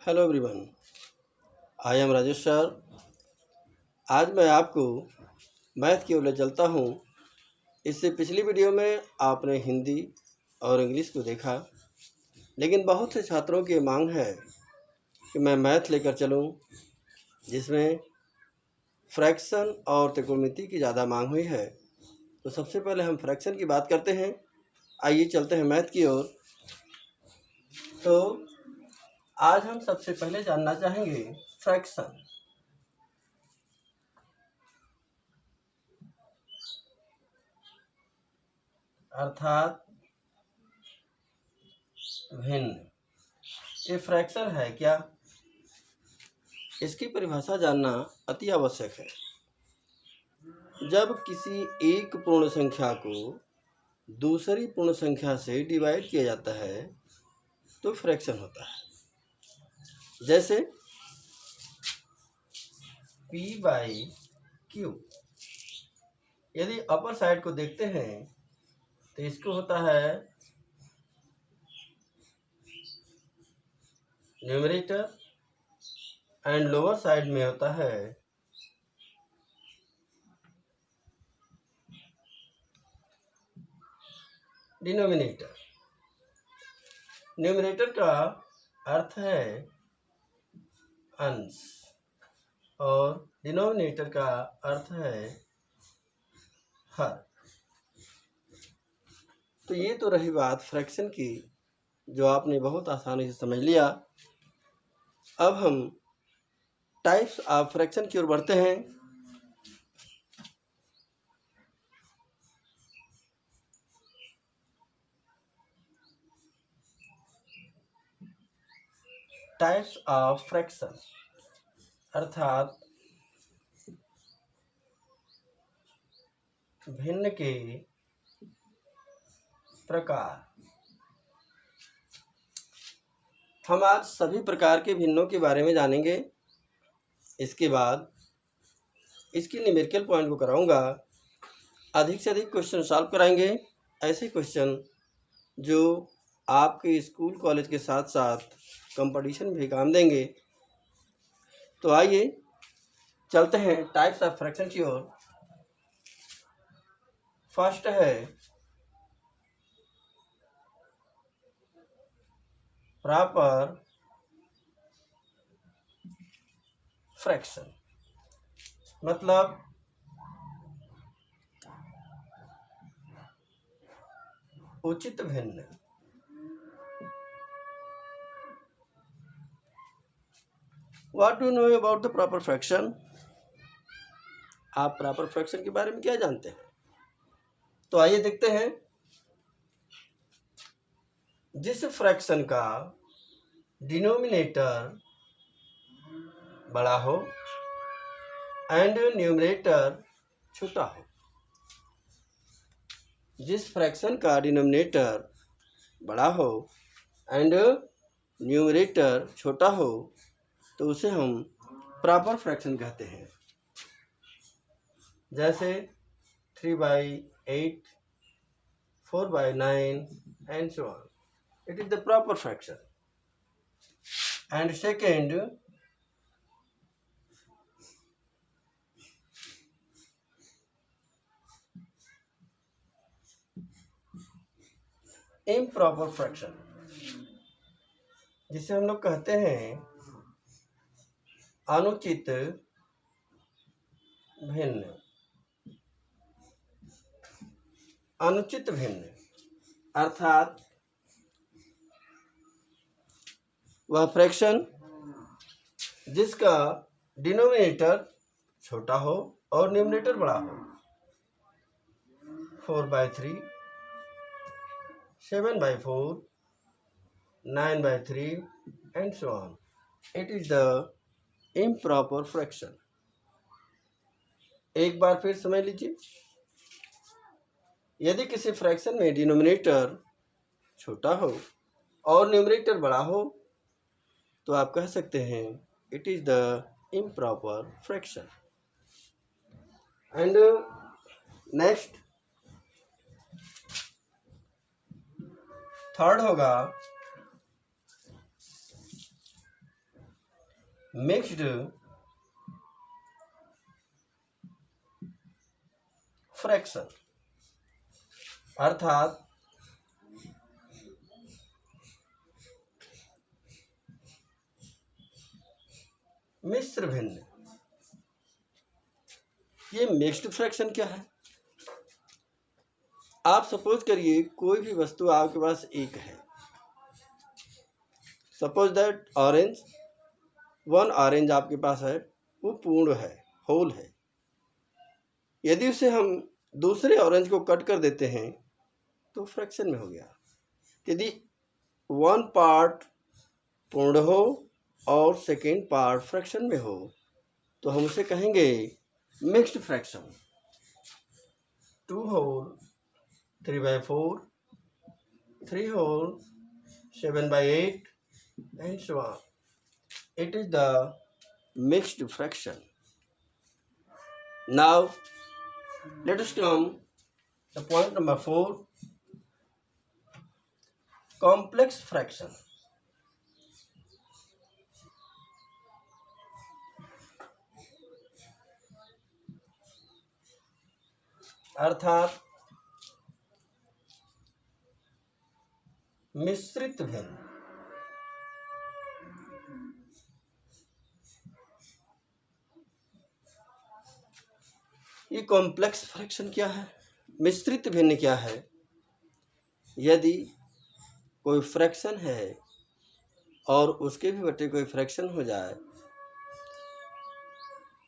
Hello everyone, I am Rajesh sir. आज मैं आपको मैथ की ओर ले चलता हूँ। इससे पिछली वीडियो में आपने हिंदी और इंग्लिश को देखा, लेकिन बहुत से छात्रों की मांग है कि मैं मैथ लेकर चलूँ, जिसमें फ्रैक्शन और त्रिकोणमिति की ज़्यादा मांग हुई है। तो सबसे पहले हम फ्रैक्शन की बात करते हैं। आइए चलते हैं मैथ की ओर। तो आज हम सबसे पहले जानना चाहेंगे फ्रैक्शन। अर्थात भिन्न। ये फ्रैक्शन है क्या? इसकी परिभाषा जानना अति आवश्यक है। जब किसी एक पूर्ण संख्या को दूसरी पूर्ण संख्या से डिवाइड किया जाता है तो फ्रैक्शन होता है। जैसे p/q। यदि अपर साइड को देखते हैं तो इसको होता है न्यूमरेटर एंड लोअर साइड में होता है डिनोमिनेटर। न्यूमरेटर का अर्थ है अंश और डिनोमिनेटर का अर्थ है हर। तो ये तो रही बात फ्रैक्शन की, जो आपने बहुत आसानी से समझ लिया। अब हम टाइप्स ऑफ फ्रैक्शन की ओर बढ़ते हैं। टाइप्स ऑफ फ्रैक्शन अर्थात भिन्न के प्रकार। हम आज सभी प्रकार के भिन्नों के बारे में जानेंगे। इसके बाद इसकी न्यूमेरिकल पॉइंट को कराऊंगा। अधिक से अधिक क्वेश्चन सॉल्व कराएंगे, ऐसे क्वेश्चन जो आपके स्कूल कॉलेज के साथ साथ कंपटीशन में भी काम देंगे। तो आइए चलते हैं टाइप्स ऑफ फ्रैक्शन की ओर। फर्स्ट है प्रॉपर फ्रैक्शन, मतलब उचित भिन्न। What do you know about the proper fraction? आप प्रॉपर फ्रैक्शन के बारे में क्या जानते हैं? तो आइए देखते हैं। जिस फ्रैक्शन का डिनोमिनेटर बड़ा हो एंड न्यूमरेटर छोटा हो। जिस फ्रैक्शन का डिनोमिनेटर बड़ा हो एंड न्यूमरेटर छोटा हो तो उसे हम प्रॉपर फ्रैक्शन कहते हैं। जैसे 3/8, 4/9 and so on. It is the proper fraction. And second, improper fraction, जिसे हम लोग कहते हैं अनुचित भिन्न। अनुचित भिन्न अर्थात वह फ्रैक्शन जिसका डिनोमिनेटर छोटा हो और न्यूमरेटर बड़ा हो। 4/3, 7/4, 9/3 and so on. It is the improper fraction. एक बार फिर समझ लीजिए। यदि किसी फ्रैक्शन में डिनोमिनेटर छोटा हो और न्यूमरेटर बड़ा हो तो आप कह सकते हैं it is the improper fraction. And next third होगा मिक्स्ड फ्रैक्शन, अर्थात मिश्र भिन्न। ये मिक्स्ड फ्रैक्शन क्या है? आप सपोज करिए कोई भी वस्तु आपके पास एक है। Suppose that orange, one orange आपके पास है, वो पूर्ण है, होल है। यदि उसे हम दूसरे ऑरेंज को कट कर देते हैं तो फ्रैक्शन में हो गया। यदि वन पार्ट पूर्ण हो और सेकेंड पार्ट फ्रैक्शन में हो तो हम उसे कहेंगे mixed fraction. 2 whole 3/4, 3 whole 7/8 and so on. It is the mixed fraction. Now let us come to point number 4, complex fraction. अर्थात मिश्रित भिन्न। ये कॉम्प्लेक्स फ्रैक्शन क्या है, मिश्रित भिन्न क्या है? यदि कोई फ्रैक्शन है और उसके भी बटे कोई फ्रैक्शन हो जाए,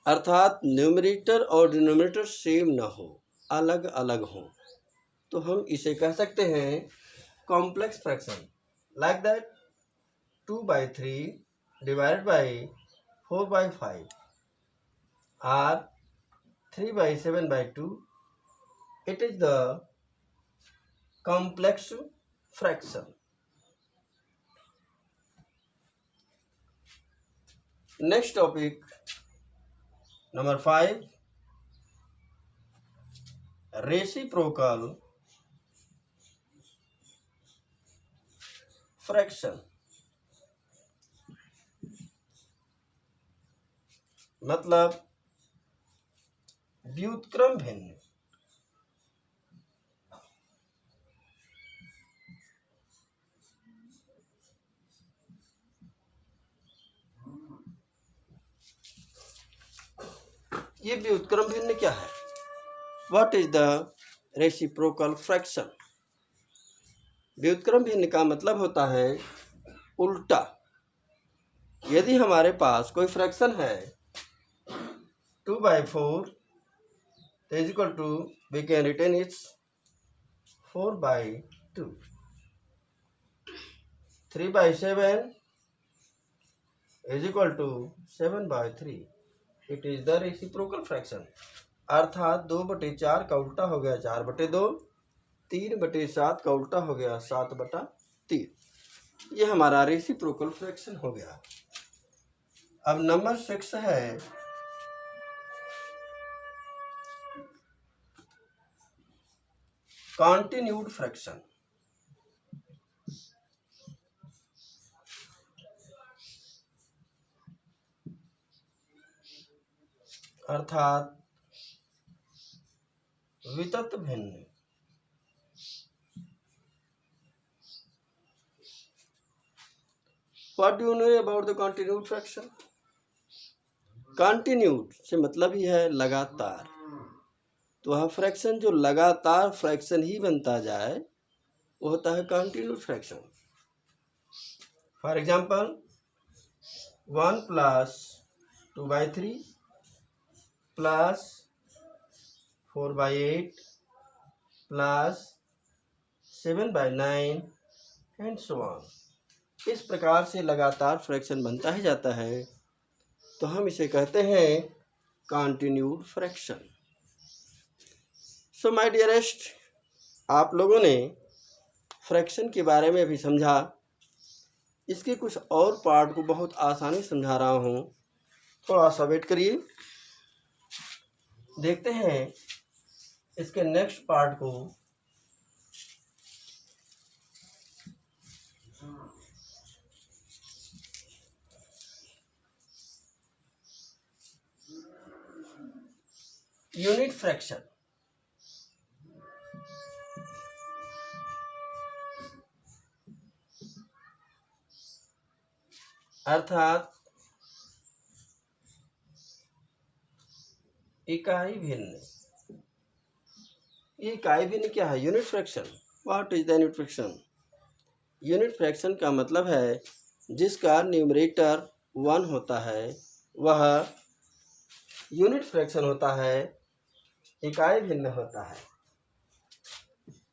अर्थात न्यूमरेटर और डिनोमिनेटर सेम ना हो, अलग अलग हो, तो हम इसे कह सकते हैं complex fraction. Like that 2/3 divided by 4/5 or 3/7/2. It is the complex fraction. Next topic, number 5, reciprocal fraction. मतलब व्युत्क्रम भिन्न। ये व्युत्क्रम भिन्न क्या है? What is the reciprocal fraction? व्युत्क्रम भिन्न का मतलब होता है उल्टा। यदि हमारे पास कोई फ्रैक्शन है 2/4 is equal to, we can retain it 4/2, 3/7 is equal to 7/3. It is the reciprocal fraction. अर्थात 2/4 का उल्टा हो गया 4/2, 3/7 का उल्टा हो गया 7/3। ये हमारा रेसिप्रोकल फ्रैक्शन हो गया। अब नंबर 6 है कॉन्टिन्यूड फ्रैक्शन। अर्थात वितत भिन्न। What do you know about the continued fraction? Continued से मतलब ही है लगातार। तो वह फ्रैक्शन जो लगातार फ्रैक्शन ही बनता जाए वो होता है continued fraction. For example 1 + 2/3 + 4/8 + 7/9 and so on. इस प्रकार से लगातार फ्रैक्शन बनता ही जाता है, तो हम इसे कहते हैं continued fraction. So my dearest, आप लोगों ने फ्रैक्शन के बारे में भी समझा। इसके कुछ और पार्ट को बहुत आसानी से समझा रहा हूँ, थोड़ा सा वेट करिए, देखते हैं इसके नेक्स्ट पार्ट को। यूनिट फ्रैक्शन अर्थात इकाई भिन्न। ये इकाई भिन्न क्या है? Unit fraction. What is the unit fraction? Unit fraction का मतलब है जिसका न्यूमरेटर 1 होता है वह यूनिट फ्रैक्शन होता है, इकाई भिन्न होता है।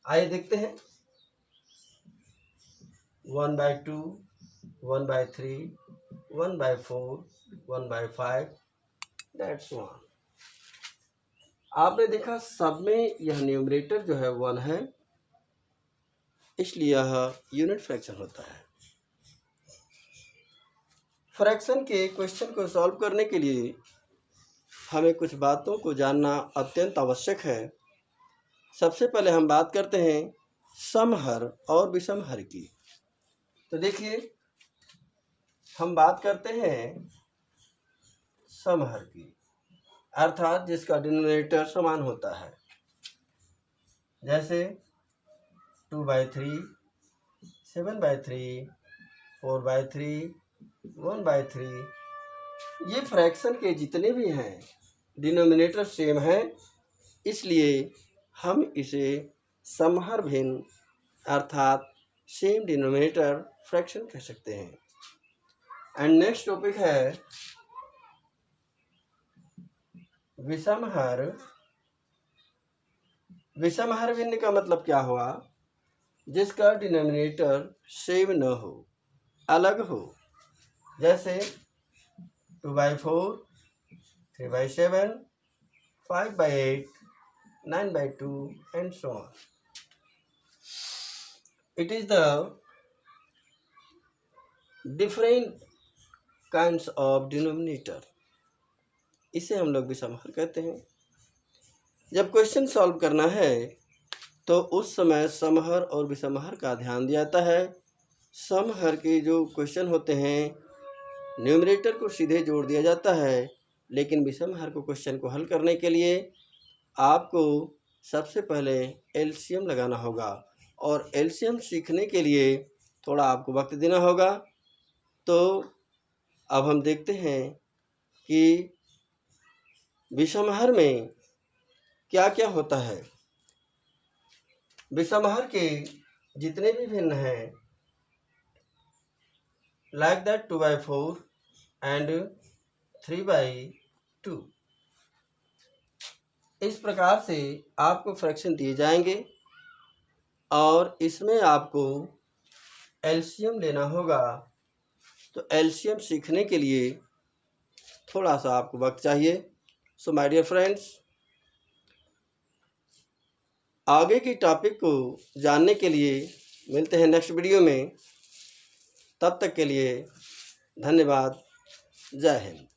आइए देखते हैं। 1/2, 1/3, 1/4, 1/5, दैट्स 1। आपने देखा सब में यह न्यूमरेटर जो है 1 है, इसलिए यह यूनिट फ्रैक्शन होता है। फ्रैक्शन के क्वेश्चन को सॉल्व करने के लिए हमें कुछ बातों को जानना अत्यंत आवश्यक है। सबसे पहले हम बात करते हैं समहर और विषमहर की। तो देखिए, हम बात करते हैं समहर की, अर्थात जिसका डिनोमिनेटर समान होता है, जैसे 2/3, 7/3, 4/3, 1/3। ये फ्रैक्शन के जितने भी हैं डिनोमिनेटर सेम है, इसलिए हम इसे समहर भिन्न अर्थात सेम डिनोमिनेटर फ्रैक्शन कह सकते हैं। एंड नेक्स्ट टॉपिक है विषमहर। विषमहर भिन्न का मतलब क्या हुआ? जिसका डिनोमिनेटर सेम न हो, अलग हो, जैसे 2/4, 3/7, 5/8, 9/2 and so on. It is the different kinds of denominator. इसे हम लोग विषमहर कहते हैं। जब क्वेश्चन सॉल्व करना है तो उस समय समहर और विषमहर का ध्यान दिया जाता है। समहर के जो क्वेश्चन होते हैं न्यूमरेटर को सीधे जोड़ दिया जाता है, लेकिन विषमहर को क्वेश्चन को हल करने के लिए आपको सबसे पहले एलसीएम लगाना होगा, और एलसीएम सीखने के लिए थोड़ा आपको वक्त देना होगा। तो अब हम देखते हैं कि विषमहर में क्या क्या होता है। विषमहर के जितने भी भिन्न हैं, लाइक दैट 2/4 एंड 3/2, इस प्रकार से आपको फ्रैक्शन दिए जाएंगे और इसमें आपको एलसीएम लेना होगा। तो एलसीएम सीखने के लिए थोड़ा सा आपको वक्त चाहिए। सो माय डियर फ्रेंड्स, आगे की टॉपिक को जानने के लिए मिलते हैं नेक्स्ट वीडियो में। तब तक के लिए धन्यवाद। जय हिंद।